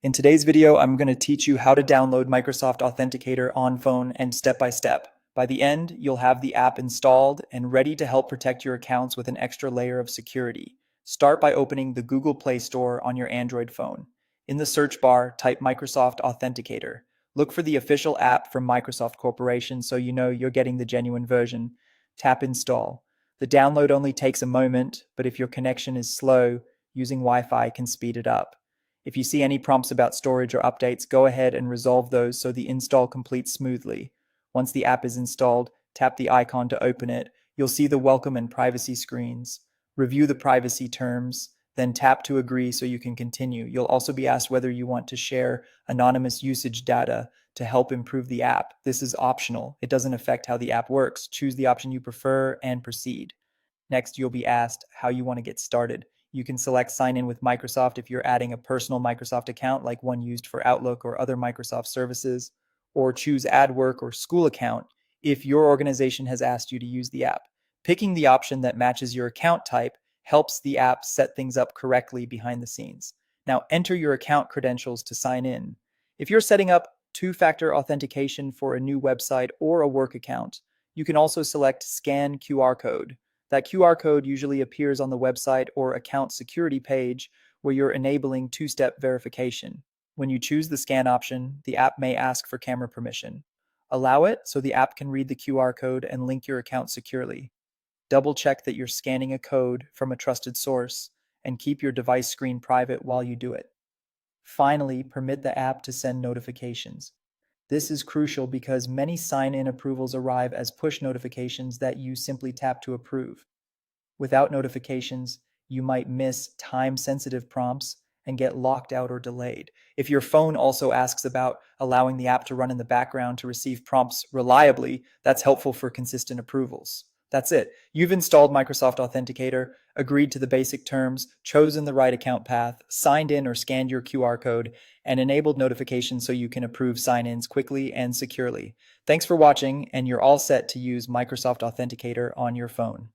In today's video, I'm going to teach you how to download Microsoft Authenticator on phone and step by step. By the end, you'll have the app installed and ready to help protect your accounts with an extra layer of security. Start by opening the Google Play Store on your Android phone. In the search bar, type Microsoft Authenticator. Look for the official app from Microsoft Corporation so you know you're getting the genuine version. Tap Install. The download only takes a moment, but if your connection is slow, using Wi-Fi can speed it up. If you see any prompts about storage or updates, go ahead and resolve those so the install completes smoothly. Once the app is installed, tap the icon to open it. You'll see the welcome and privacy screens. Review the privacy terms, then tap to agree so you can continue. You'll also be asked whether you want to share anonymous usage data to help improve the app. This is optional. It doesn't affect how the app works. Choose the option you prefer and proceed. Next, you'll be asked how you want to get started. You can select sign in with Microsoft if you're adding a personal Microsoft account like one used for Outlook or other Microsoft services, or choose add work or school account if your organization has asked you to use the app. Picking the option that matches your account type helps the app set things up correctly behind the scenes. Now enter your account credentials to sign in. If you're setting up two-factor authentication for a new website or a work account, you can also select Scan QR Code. That QR code usually appears on the website or account security page where you're enabling two-step verification. When you choose the scan option, the app may ask for camera permission. Allow it so the app can read the QR code and link your account securely. Double check that you're scanning a code from a trusted source and keep your device screen private while you do it. Finally, permit the app to send notifications. This is crucial because many sign-in approvals arrive as push notifications that you simply tap to approve. Without notifications, you might miss time-sensitive prompts and get locked out or delayed. If your phone also asks about allowing the app to run in the background to receive prompts reliably, that's helpful for consistent approvals. That's it. You've installed Microsoft Authenticator, agreed to the basic terms, chosen the right account path, signed in or scanned your QR code, and enabled notifications so you can approve sign-ins quickly and securely. Thanks for watching, and you're all set to use Microsoft Authenticator on your phone.